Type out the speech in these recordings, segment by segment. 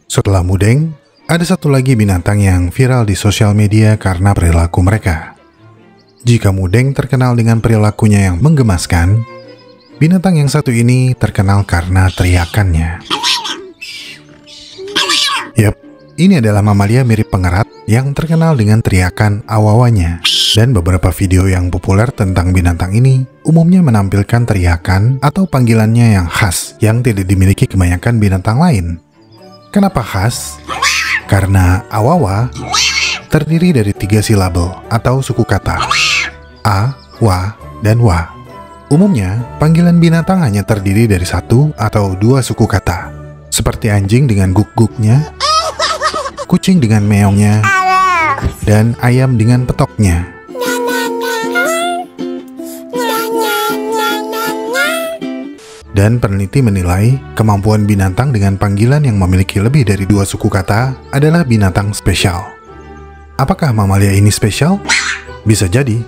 Setelah mudeng, ada satu lagi binatang yang viral di sosial media karena perilaku mereka. Jika mudeng terkenal dengan perilakunya yang menggemaskan, binatang yang satu ini terkenal karena teriakannya. Yap, ini adalah mamalia mirip pengerat yang terkenal dengan teriakan awawanya. Dan beberapa video yang populer tentang binatang ini umumnya menampilkan teriakan atau panggilannya yang khas yang tidak dimiliki kebanyakan binatang lain. Kenapa khas? Karena awawa terdiri dari 3 silabel atau suku kata a, wa, dan wa. Umumnya, panggilan binatang hanya terdiri dari 1 atau 2 suku kata, seperti anjing dengan guk-guknya, kucing dengan meongnya, dan ayam dengan petoknya. Dan peneliti menilai kemampuan binatang dengan panggilan yang memiliki lebih dari 2 suku kata adalah binatang spesial. Apakah mamalia ini spesial? Bisa jadi.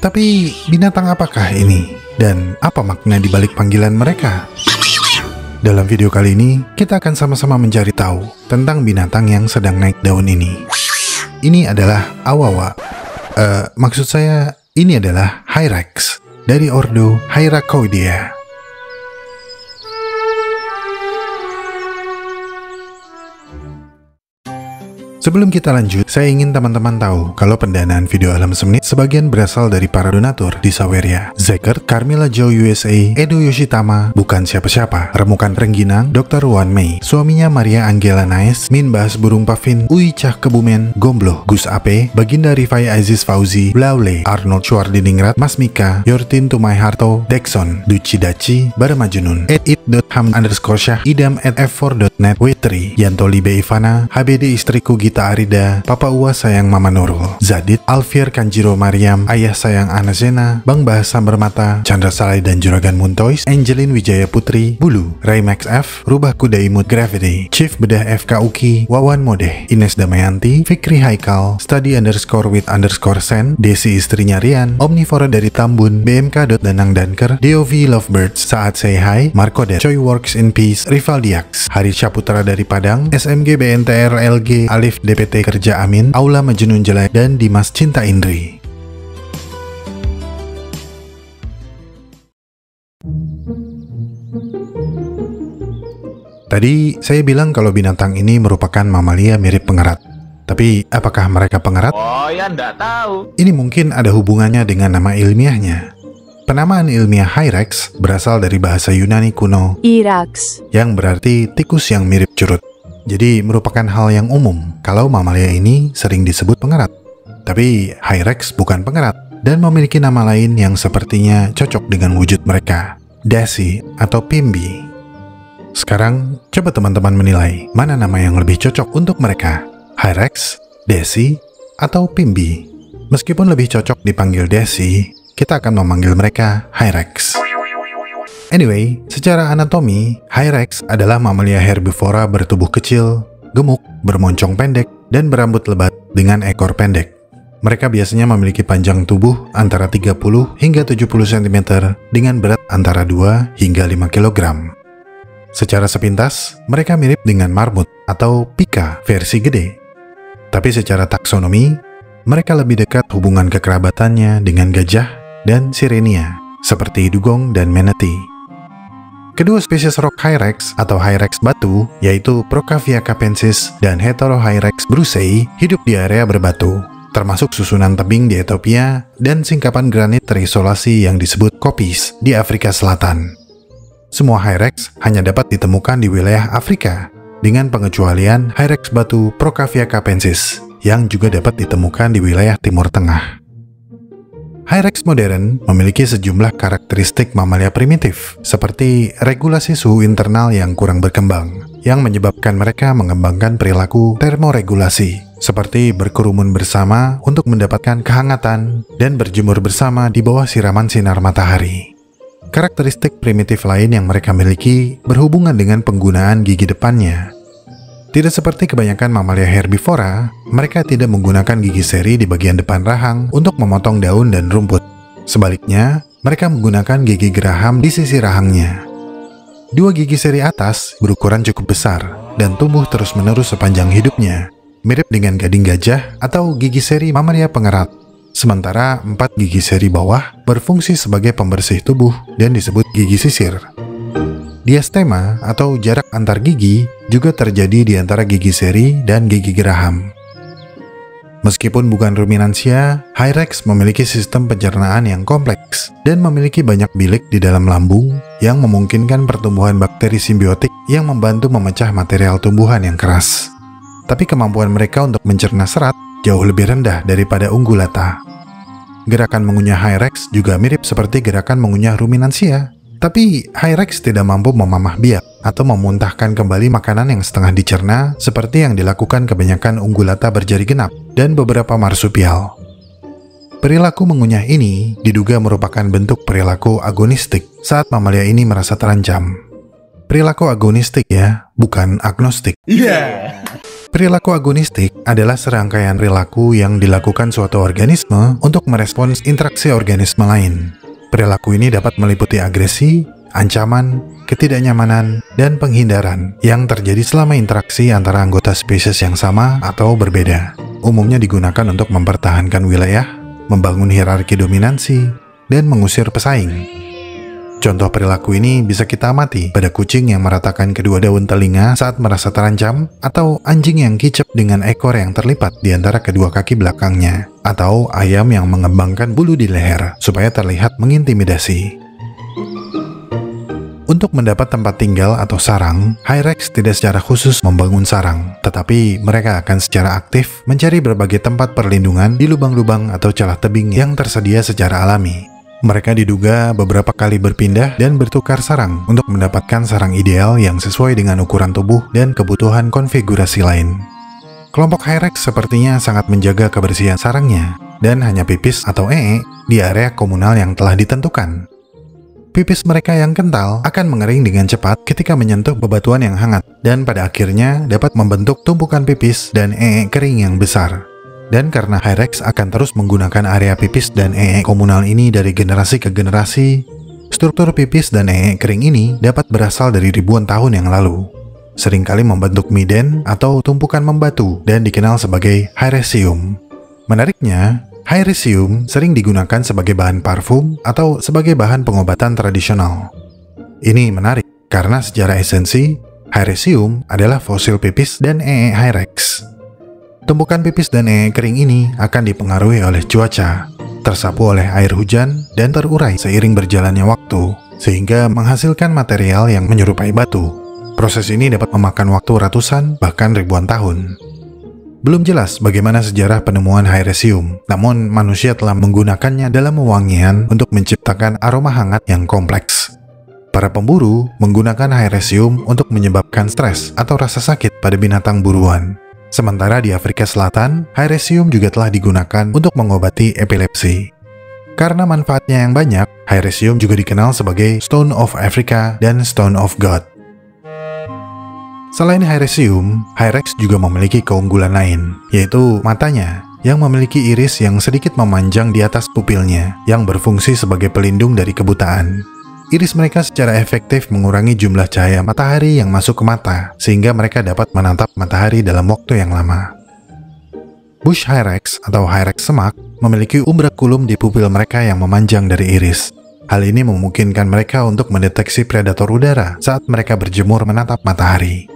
Tapi binatang apakah ini? Dan apa makna di balik panggilan mereka? Dalam video kali ini, kita akan sama-sama mencari tahu tentang binatang yang sedang naik daun ini. Ini adalah awawa. Maksud saya, ini adalah Hyrax dari ordo Hyracoidea. Sebelum kita lanjut, saya ingin teman-teman tahu kalau pendanaan video Alam Semenit sebagian berasal dari para donatur di Saweria, Zekert, Carmilla Jo USA, Edo Yoshitama, bukan siapa-siapa, Remukan Rengginang, Dr. Wan Mei, suaminya Maria Angela Naes, Min Bahas Burung Pavin, Ui Cah Kebumen, Gombloh, Gus Ape, Baginda Rifai Aziz Fauzi, Blaule, Arnold Schwardiningrat, Mas Mika, Yortin Tumai Harto, Dexon, Duci Daci, Baramajunun, @it.ham_syah, idam @f4.net, W3, Yantoli B. Ivana, HBD istriku Gita Arida, Papa Uwa sayang Mama Nurul, Zadit, Alfier Kanjiro Mariam, Ayah sayang Anazena, Bang Bahasa Bermata, Chandra Salai dan Juragan Muntois, Angelin Wijaya Putri, Bulu, Raymax F, Rubah Kuda Imut Gravity, Chief Bedah FK Uki, Wawan Modeh, Ines Damayanti, Fikri Haikal, Study_with_sen, Desi istrinya Rian, Omnivora dari Tambun, BMK. Danang DOV Lovebirds, Saat Say Hi, Marco Det, Choi Works in Peace, Rival Diaks, Hari Caputra dari Padang, SMG BNTR LG, Alif DPT Kerja Amin, Aula Majnun Jelek, dan Dimas Cinta Indri. Tadi saya bilang kalau binatang ini merupakan mamalia mirip pengerat. Tapi apakah mereka pengerat? Oh ya, nggak tahu. Ini mungkin ada hubungannya dengan nama ilmiahnya. Penamaan ilmiah Hyrax berasal dari bahasa Yunani kuno Irax, yang berarti tikus yang mirip curut. Jadi merupakan hal yang umum kalau mamalia ini sering disebut pengerat. Tapi Hyrax bukan pengerat dan memiliki nama lain yang sepertinya cocok dengan wujud mereka, Desi atau Pimbi. Sekarang coba teman-teman menilai mana nama yang lebih cocok untuk mereka, Hyrax, Desi, atau Pimbi. Meskipun lebih cocok dipanggil Desi, kita akan memanggil mereka Hyrax. Anyway, secara anatomi, Hyrax adalah mamalia herbivora bertubuh kecil, gemuk, bermoncong pendek, dan berambut lebat dengan ekor pendek. Mereka biasanya memiliki panjang tubuh antara 30 hingga 70 cm dengan berat antara 2 hingga 5 kg. Secara sepintas, mereka mirip dengan marmut atau pika versi gede. Tapi secara taksonomi, mereka lebih dekat hubungan kekerabatannya dengan gajah dan sirenia, seperti dugong dan manatee. Kedua spesies rock Hyrax atau Hyrax batu, yaitu Procavia capensis dan Heterohyrax brucei, hidup di area berbatu, termasuk susunan tebing di Ethiopia dan singkapan granit terisolasi yang disebut kopis di Afrika Selatan. Semua Hyrax hanya dapat ditemukan di wilayah Afrika, dengan pengecualian Hyrax batu Procavia capensis, yang juga dapat ditemukan di wilayah Timur Tengah. Hyrax modern memiliki sejumlah karakteristik mamalia primitif, seperti regulasi suhu internal yang kurang berkembang, yang menyebabkan mereka mengembangkan perilaku termoregulasi, seperti berkerumun bersama untuk mendapatkan kehangatan dan berjemur bersama di bawah siraman sinar matahari. Karakteristik primitif lain yang mereka miliki berhubungan dengan penggunaan gigi depannya. Tidak seperti kebanyakan mamalia herbivora, mereka tidak menggunakan gigi seri di bagian depan rahang untuk memotong daun dan rumput. Sebaliknya, mereka menggunakan gigi geraham di sisi rahangnya. Dua gigi seri atas berukuran cukup besar dan tumbuh terus-menerus sepanjang hidupnya, mirip dengan gading gajah atau gigi seri mamalia pengerat. Sementara 4 gigi seri bawah berfungsi sebagai pembersih tubuh dan disebut gigi sisir. Diastema atau jarak antar gigi juga terjadi di antara gigi seri dan gigi geraham. Meskipun bukan ruminansia, Hyrax memiliki sistem pencernaan yang kompleks dan memiliki banyak bilik di dalam lambung yang memungkinkan pertumbuhan bakteri simbiotik yang membantu memecah material tumbuhan yang keras. Tapi kemampuan mereka untuk mencerna serat jauh lebih rendah daripada ungulata. Gerakan mengunyah Hyrax juga mirip seperti gerakan mengunyah ruminansia, tapi Hyrax tidak mampu memamah biak atau memuntahkan kembali makanan yang setengah dicerna seperti yang dilakukan kebanyakan ungulata berjari genap dan beberapa marsupial. Perilaku mengunyah ini diduga merupakan bentuk perilaku agonistik saat mamalia ini merasa terancam. Perilaku agonistik ya, bukan agnostik. Perilaku agonistik adalah serangkaian perilaku yang dilakukan suatu organisme untuk merespons interaksi organisme lain. Perilaku ini dapat meliputi agresi, ancaman, ketidaknyamanan, dan penghindaran yang terjadi selama interaksi antara anggota spesies yang sama atau berbeda. Umumnya digunakan untuk mempertahankan wilayah, membangun hierarki dominansi, dan mengusir pesaing. Contoh perilaku ini bisa kita amati pada kucing yang meratakan kedua daun telinga saat merasa terancam, atau anjing yang kicep dengan ekor yang terlipat di antara kedua kaki belakangnya, atau ayam yang mengembangkan bulu di leher supaya terlihat mengintimidasi. Untuk mendapat tempat tinggal atau sarang, Hyrax tidak secara khusus membangun sarang, tetapi mereka akan secara aktif mencari berbagai tempat perlindungan di lubang-lubang atau celah tebing yang tersedia secara alami. Mereka diduga beberapa kali berpindah dan bertukar sarang untuk mendapatkan sarang ideal yang sesuai dengan ukuran tubuh dan kebutuhan konfigurasi lain. Kelompok Hyrax sepertinya sangat menjaga kebersihan sarangnya dan hanya pipis atau di area komunal yang telah ditentukan. Pipis mereka yang kental akan mengering dengan cepat ketika menyentuh bebatuan yang hangat dan pada akhirnya dapat membentuk tumpukan pipis dan kering yang besar. Dan karena Hyrax akan terus menggunakan area pipis dan komunal ini dari generasi ke generasi, struktur pipis dan kering ini dapat berasal dari ribuan tahun yang lalu. Seringkali membentuk miden atau tumpukan membatu dan dikenal sebagai Hyraceum. Menariknya, Hyraceum sering digunakan sebagai bahan parfum atau sebagai bahan pengobatan tradisional. Ini menarik karena secara esensi, Hyraceum adalah fosil pipis dan Hyrax. Tumpukan pipis dan kering ini akan dipengaruhi oleh cuaca, tersapu oleh air hujan, dan terurai seiring berjalannya waktu, sehingga menghasilkan material yang menyerupai batu. Proses ini dapat memakan waktu ratusan, bahkan ribuan tahun. Belum jelas bagaimana sejarah penemuan Hyraceum, namun manusia telah menggunakannya dalam wewangian untuk menciptakan aroma hangat yang kompleks. Para pemburu menggunakan Hyraceum untuk menyebabkan stres atau rasa sakit pada binatang buruan. Sementara di Afrika Selatan, Hyraceum juga telah digunakan untuk mengobati epilepsi. Karena manfaatnya yang banyak, Hyraceum juga dikenal sebagai Stone of Africa dan Stone of God. Selain Hyraceum, Hyrax juga memiliki keunggulan lain, yaitu matanya yang memiliki iris yang sedikit memanjang di atas pupilnya, yang berfungsi sebagai pelindung dari kebutaan. Iris mereka secara efektif mengurangi jumlah cahaya matahari yang masuk ke mata, sehingga mereka dapat menatap matahari dalam waktu yang lama. Bush Hyrax atau Hyrax semak memiliki umbraculum di pupil mereka yang memanjang dari iris. Hal ini memungkinkan mereka untuk mendeteksi predator udara saat mereka berjemur menatap matahari.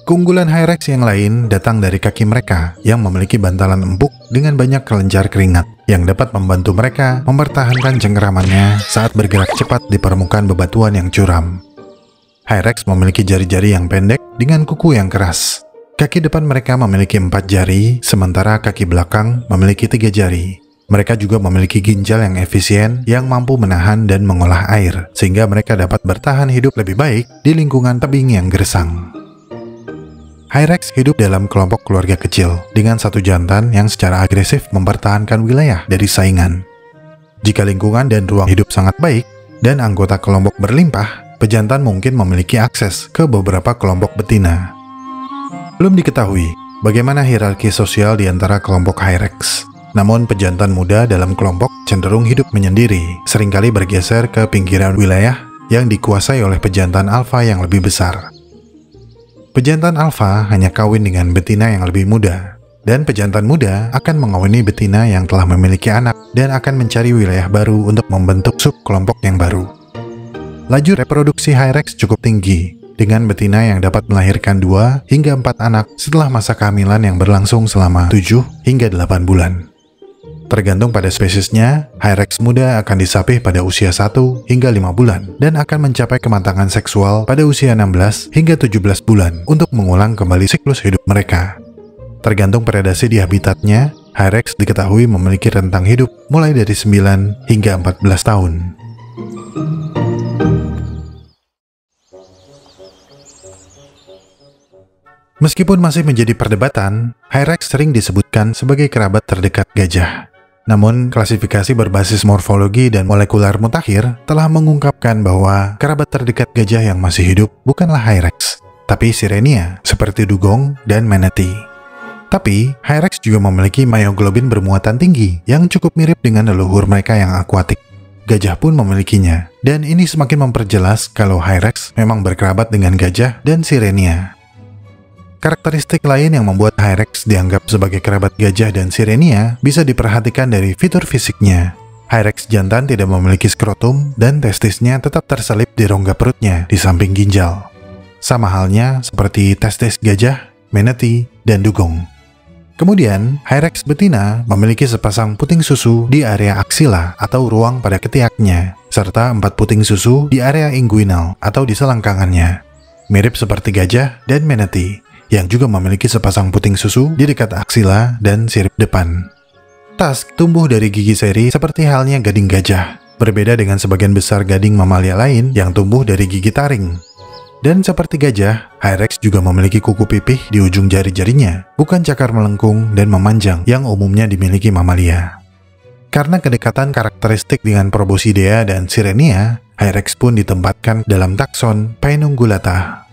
Keunggulan Hyrax yang lain datang dari kaki mereka yang memiliki bantalan empuk dengan banyak kelenjar keringat yang dapat membantu mereka mempertahankan cengkeramannya saat bergerak cepat di permukaan bebatuan yang curam. Hyrax memiliki jari-jari yang pendek dengan kuku yang keras. Kaki depan mereka memiliki 4 jari, sementara kaki belakang memiliki 3 jari. Mereka juga memiliki ginjal yang efisien yang mampu menahan dan mengolah air, sehingga mereka dapat bertahan hidup lebih baik di lingkungan tebing yang gersang. Hyrax hidup dalam kelompok keluarga kecil dengan satu jantan yang secara agresif mempertahankan wilayah dari saingan. Jika lingkungan dan ruang hidup sangat baik dan anggota kelompok berlimpah, pejantan mungkin memiliki akses ke beberapa kelompok betina. Belum diketahui bagaimana hierarki sosial di antara kelompok Hyrax. Namun pejantan muda dalam kelompok cenderung hidup menyendiri, seringkali bergeser ke pinggiran wilayah yang dikuasai oleh pejantan alfa yang lebih besar. Pejantan alfa hanya kawin dengan betina yang lebih muda, dan pejantan muda akan mengawini betina yang telah memiliki anak dan akan mencari wilayah baru untuk membentuk subkelompok yang baru. Laju reproduksi Hyrax cukup tinggi, dengan betina yang dapat melahirkan 2 hingga 4 anak setelah masa kehamilan yang berlangsung selama 7 hingga 8 bulan. Tergantung pada spesiesnya, Hyrax muda akan disapih pada usia 1 hingga 5 bulan dan akan mencapai kematangan seksual pada usia 16 hingga 17 bulan untuk mengulang kembali siklus hidup mereka. Tergantung predasi di habitatnya, Hyrax diketahui memiliki rentang hidup mulai dari 9 hingga 14 tahun. Meskipun masih menjadi perdebatan, Hyrax sering disebutkan sebagai kerabat terdekat gajah. Namun, klasifikasi berbasis morfologi dan molekular mutakhir telah mengungkapkan bahwa kerabat terdekat gajah yang masih hidup bukanlah Hyrax, tapi Sirenia, seperti dugong dan manatee. Tapi, Hyrax juga memiliki myoglobin bermuatan tinggi yang cukup mirip dengan leluhur mereka yang akuatik. Gajah pun memilikinya, dan ini semakin memperjelas kalau Hyrax memang berkerabat dengan gajah dan Sirenia. Karakteristik lain yang membuat Hyrax dianggap sebagai kerabat gajah dan Sirenia bisa diperhatikan dari fitur fisiknya. Hyrax jantan tidak memiliki skrotum dan testisnya tetap terselip di rongga perutnya di samping ginjal. Sama halnya seperti testis gajah, manatee, dan dugong. Kemudian, Hyrax betina memiliki sepasang puting susu di area aksila atau ruang pada ketiaknya, serta 4 puting susu di area inguinal atau di selangkangannya. Mirip seperti gajah dan manatee, yang juga memiliki sepasang puting susu di dekat aksila dan sirip depan. Tusk tumbuh dari gigi seri seperti halnya gading gajah, berbeda dengan sebagian besar gading mamalia lain yang tumbuh dari gigi taring. Dan seperti gajah, Hyrax juga memiliki kuku pipih di ujung jari-jarinya, bukan cakar melengkung dan memanjang yang umumnya dimiliki mamalia. Karena kedekatan karakteristik dengan Proboscidea dan Sirenia, Hyrax pun ditempatkan dalam takson Paenungulata.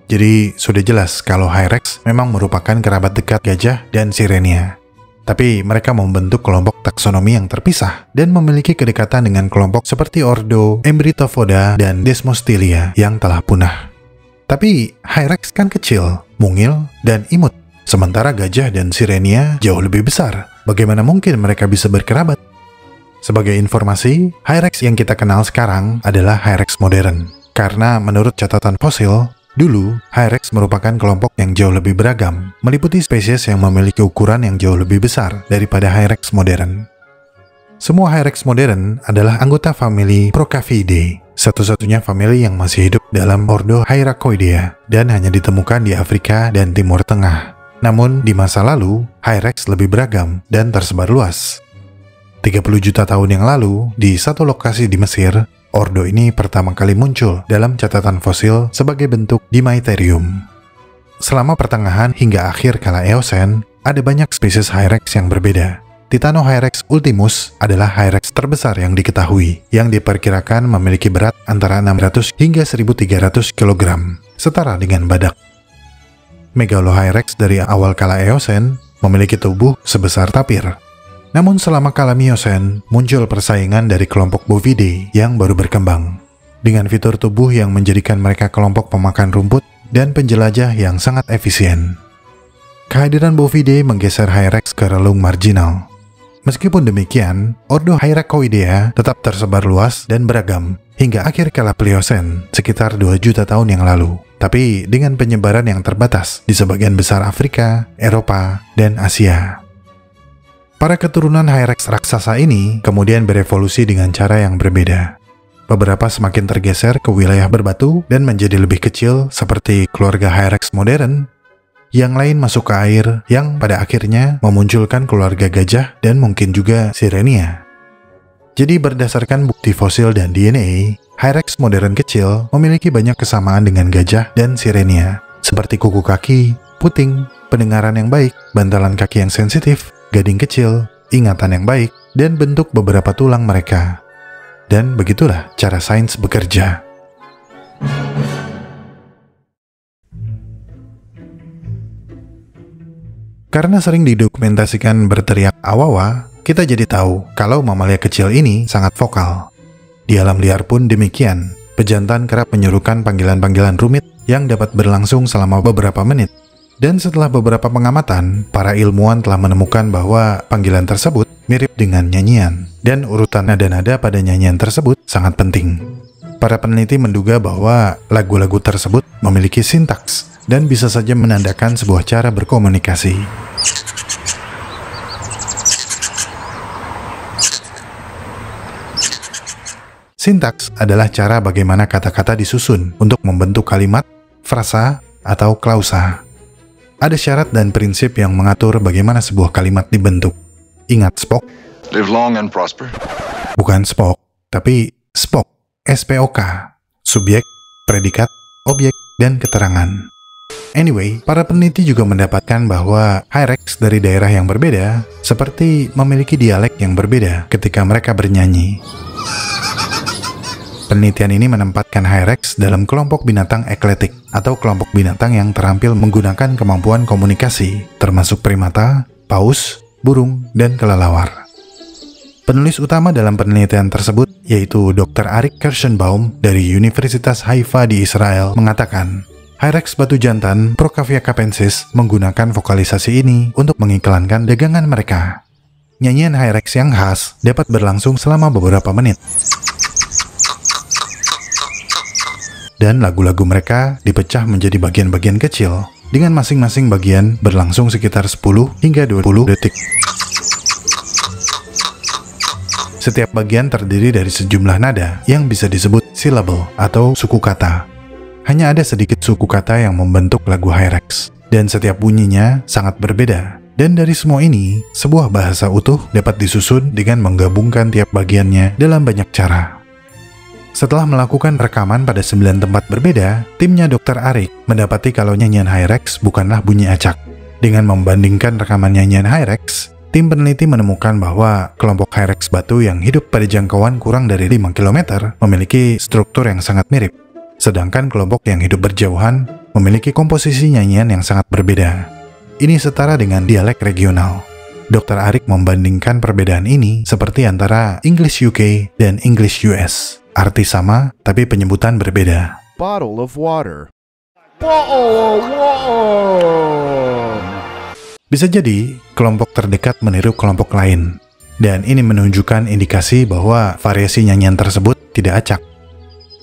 Jadi, sudah jelas kalau Hyrax memang merupakan kerabat dekat gajah dan Sirenia. Tapi mereka membentuk kelompok taksonomi yang terpisah dan memiliki kedekatan dengan kelompok seperti ordo Embrytophoda dan Desmostylia yang telah punah. Tapi Hyrax kan kecil, mungil, dan imut. Sementara gajah dan Sirenia jauh lebih besar. Bagaimana mungkin mereka bisa berkerabat? Sebagai informasi, Hyrax yang kita kenal sekarang adalah Hyrax modern. Karena menurut catatan fosil, dulu, Hyrax merupakan kelompok yang jauh lebih beragam, meliputi spesies yang memiliki ukuran yang jauh lebih besar daripada Hyrax modern. Semua Hyrax modern adalah anggota famili Procaviidae, satu-satunya famili yang masih hidup dalam ordo Hyracoidea dan hanya ditemukan di Afrika dan Timur Tengah. Namun, di masa lalu, Hyrax lebih beragam dan tersebar luas. 30 juta tahun yang lalu, di satu lokasi di Mesir, ordo ini pertama kali muncul dalam catatan fosil sebagai bentuk Dimyterium. Selama pertengahan hingga akhir kala Eosen, ada banyak spesies Hyrax yang berbeda. Titanohyrax ultimus adalah Hyrax terbesar yang diketahui, yang diperkirakan memiliki berat antara 600 hingga 1300 kg, setara dengan badak. Megalohyrax dari awal kala Eosen memiliki tubuh sebesar tapir. Namun selama kala Miosen, muncul persaingan dari kelompok Bovidae yang baru berkembang, dengan fitur tubuh yang menjadikan mereka kelompok pemakan rumput dan penjelajah yang sangat efisien. Kehadiran Bovidae menggeser Hyrax ke relung marginal. Meskipun demikian, ordo Hyracoidea tetap tersebar luas dan beragam hingga akhir kala Pliocene, sekitar 2 juta tahun yang lalu, tapi dengan penyebaran yang terbatas di sebagian besar Afrika, Eropa, dan Asia. Para keturunan Hyrax raksasa ini kemudian berevolusi dengan cara yang berbeda. Beberapa semakin tergeser ke wilayah berbatu dan menjadi lebih kecil seperti keluarga Hyrax modern. Yang lain masuk ke air yang pada akhirnya memunculkan keluarga gajah dan mungkin juga Sirenia. Jadi berdasarkan bukti fosil dan DNA, Hyrax modern kecil memiliki banyak kesamaan dengan gajah dan Sirenia, seperti kuku kaki, puting, pendengaran yang baik, bantalan kaki yang sensitif, gading kecil, ingatan yang baik, dan bentuk beberapa tulang mereka. Dan begitulah cara sains bekerja. Karena sering didokumentasikan berteriak awawa, kita jadi tahu kalau mamalia kecil ini sangat vokal. Di alam liar pun demikian, pejantan kerap menyerukan panggilan-panggilan rumit yang dapat berlangsung selama beberapa menit. Dan setelah beberapa pengamatan, para ilmuwan telah menemukan bahwa panggilan tersebut mirip dengan nyanyian, dan urutan nada-nada pada nyanyian tersebut sangat penting. Para peneliti menduga bahwa lagu-lagu tersebut memiliki sintaks dan bisa saja menandakan sebuah cara berkomunikasi. Sintaks adalah cara bagaimana kata-kata disusun untuk membentuk kalimat, frasa, atau klausa. Ada syarat dan prinsip yang mengatur bagaimana sebuah kalimat dibentuk. Ingat Spock? Live long and prosper. Bukan Spock, tapi Spock, S-P-O-K, subjek, predikat, objek, dan keterangan. Anyway, para peneliti juga mendapatkan bahwa Hyrax dari daerah yang berbeda seperti memiliki dialek yang berbeda ketika mereka bernyanyi. Penelitian ini menempatkan Hyrax dalam kelompok binatang ekletik atau kelompok binatang yang terampil menggunakan kemampuan komunikasi, termasuk primata, paus, burung, dan kelelawar. Penulis utama dalam penelitian tersebut, yaitu Dr. Arik Kirschenbaum dari Universitas Haifa di Israel, mengatakan, Hyrax batu jantan Procavia capensis menggunakan vokalisasi ini untuk mengiklankan dagangan mereka. Nyanyian Hyrax yang khas dapat berlangsung selama beberapa menit. Dan lagu-lagu mereka dipecah menjadi bagian-bagian kecil, dengan masing-masing bagian berlangsung sekitar 10 hingga 20 detik. Setiap bagian terdiri dari sejumlah nada yang bisa disebut syllable atau suku kata. Hanya ada sedikit suku kata yang membentuk lagu Hyrax, dan setiap bunyinya sangat berbeda. Dan dari semua ini, sebuah bahasa utuh dapat disusun dengan menggabungkan tiap bagiannya dalam banyak cara. Setelah melakukan rekaman pada 9 tempat berbeda, timnya Dr. Arik mendapati kalau nyanyian Hyrax bukanlah bunyi acak. Dengan membandingkan rekaman nyanyian Hyrax, tim peneliti menemukan bahwa kelompok Hyrax batu yang hidup pada jangkauan kurang dari 5 km memiliki struktur yang sangat mirip, sedangkan kelompok yang hidup berjauhan memiliki komposisi nyanyian yang sangat berbeda. Ini setara dengan dialek regional. Dr. Arik membandingkan perbedaan ini seperti antara English UK dan English US. Arti sama, tapi penyebutan berbeda. Bottle of water. Bottle of water. Bisa jadi, kelompok terdekat meniru kelompok lain. Dan ini menunjukkan indikasi bahwa variasi nyanyian tersebut tidak acak.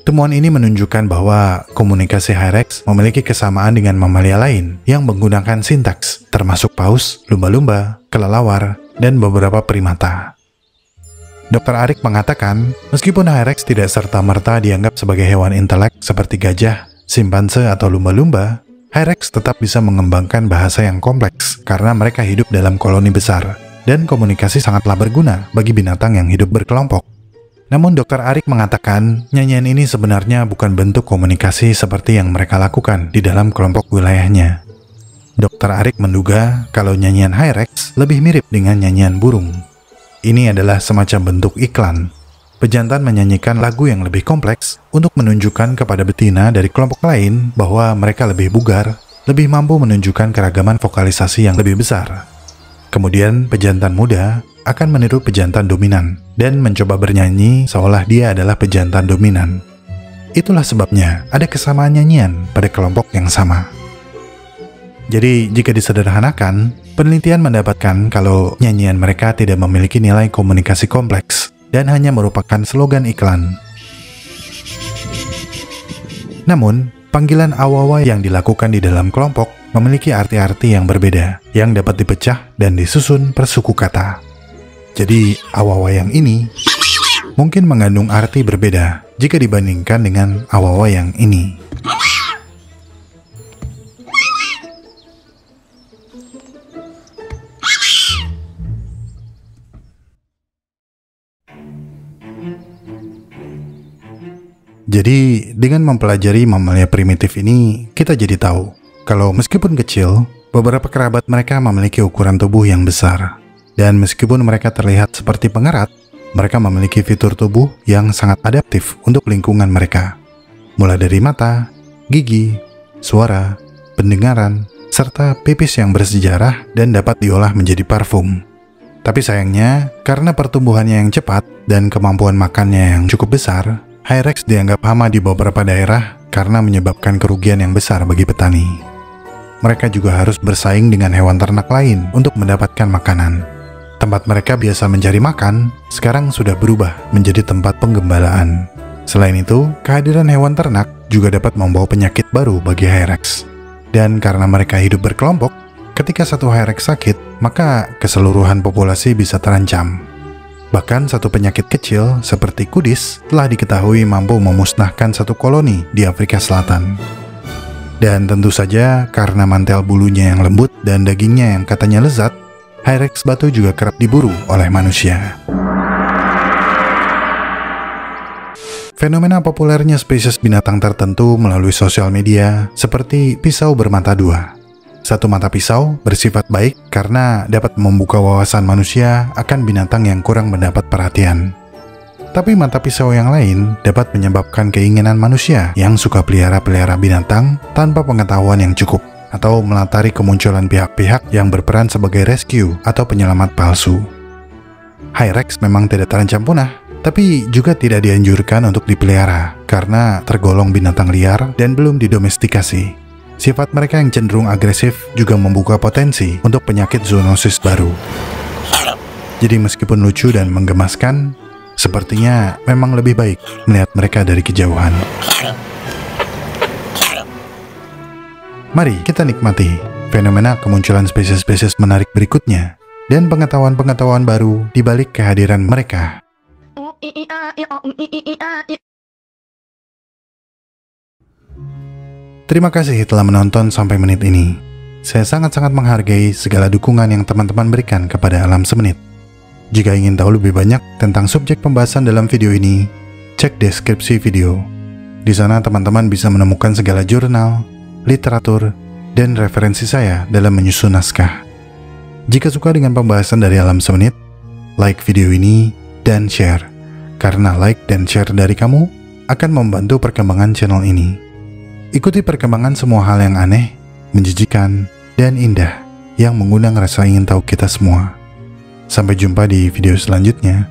Temuan ini menunjukkan bahwa komunikasi Hyrax memiliki kesamaan dengan mamalia lain yang menggunakan sintaks, termasuk paus, lumba-lumba, kelelawar, dan beberapa primata. Dr. Arik mengatakan, meskipun Hyrax tidak serta-merta dianggap sebagai hewan intelek seperti gajah, simpanse, atau lumba-lumba, Hyrax tetap bisa mengembangkan bahasa yang kompleks karena mereka hidup dalam koloni besar, dan komunikasi sangatlah berguna bagi binatang yang hidup berkelompok. Namun Dr. Arik mengatakan, nyanyian ini sebenarnya bukan bentuk komunikasi seperti yang mereka lakukan di dalam kelompok wilayahnya. Dr. Arik menduga kalau nyanyian Hyrax lebih mirip dengan nyanyian burung. Ini adalah semacam bentuk iklan. Pejantan menyanyikan lagu yang lebih kompleks untuk menunjukkan kepada betina dari kelompok lain bahwa mereka lebih bugar, lebih mampu menunjukkan keragaman vokalisasi yang lebih besar. Kemudian pejantan muda akan meniru pejantan dominan dan mencoba bernyanyi seolah dia adalah pejantan dominan. Itulah sebabnya ada kesamaan nyanyian pada kelompok yang sama. Jadi jika disederhanakan, penelitian mendapatkan kalau nyanyian mereka tidak memiliki nilai komunikasi kompleks dan hanya merupakan slogan iklan. Namun, panggilan awawa yang dilakukan di dalam kelompok memiliki arti-arti yang berbeda yang dapat dipecah dan disusun per suku kata. Jadi, awawa yang ini mungkin mengandung arti berbeda jika dibandingkan dengan awawa yang ini. Jadi, dengan mempelajari mamalia primitif ini, kita jadi tahu kalau meskipun kecil, beberapa kerabat mereka memiliki ukuran tubuh yang besar. Dan meskipun mereka terlihat seperti pengerat, mereka memiliki fitur tubuh yang sangat adaptif untuk lingkungan mereka. Mulai dari mata, gigi, suara, pendengaran, serta pipis yang bersejarah dan dapat diolah menjadi parfum. Tapi sayangnya, karena pertumbuhannya yang cepat dan kemampuan makannya yang cukup besar, Hyrax dianggap hama di beberapa daerah karena menyebabkan kerugian yang besar bagi petani. Mereka juga harus bersaing dengan hewan ternak lain untuk mendapatkan makanan. Tempat mereka biasa mencari makan, sekarang sudah berubah menjadi tempat penggembalaan. Selain itu, kehadiran hewan ternak juga dapat membawa penyakit baru bagi Hyrax. Dan karena mereka hidup berkelompok, ketika satu Hyrax sakit, maka keseluruhan populasi bisa terancam. Bahkan satu penyakit kecil seperti kudis telah diketahui mampu memusnahkan satu koloni di Afrika Selatan. Dan tentu saja karena mantel bulunya yang lembut dan dagingnya yang katanya lezat, Hyrax batu juga kerap diburu oleh manusia. Fenomena populernya spesies binatang tertentu melalui sosial media seperti pisau bermata dua. Satu mata pisau bersifat baik karena dapat membuka wawasan manusia akan binatang yang kurang mendapat perhatian. Tapi mata pisau yang lain dapat menyebabkan keinginan manusia yang suka pelihara-pelihara binatang tanpa pengetahuan yang cukup, atau melatari kemunculan pihak-pihak yang berperan sebagai rescue atau penyelamat palsu. Hyrax memang tidak terancam punah, tapi juga tidak dianjurkan untuk dipelihara karena tergolong binatang liar dan belum didomestikasi. Sifat mereka yang cenderung agresif juga membuka potensi untuk penyakit zoonosis baru. Jadi meskipun lucu dan menggemaskan, sepertinya memang lebih baik melihat mereka dari kejauhan. Mari kita nikmati fenomena kemunculan spesies-spesies menarik berikutnya dan pengetahuan-pengetahuan baru di balik kehadiran mereka. Terima kasih telah menonton sampai menit ini. Saya sangat-sangat menghargai segala dukungan yang teman-teman berikan kepada Alam Semenit. Jika ingin tahu lebih banyak tentang subjek pembahasan dalam video ini, cek deskripsi video. Di sana teman-teman bisa menemukan segala jurnal, literatur, dan referensi saya dalam menyusun naskah. Jika suka dengan pembahasan dari Alam Semenit, like video ini dan share, karena like dan share dari kamu akan membantu perkembangan channel ini. Ikuti perkembangan semua hal yang aneh, menjijikan, dan indah yang mengundang rasa ingin tahu kita semua. Sampai jumpa di video selanjutnya.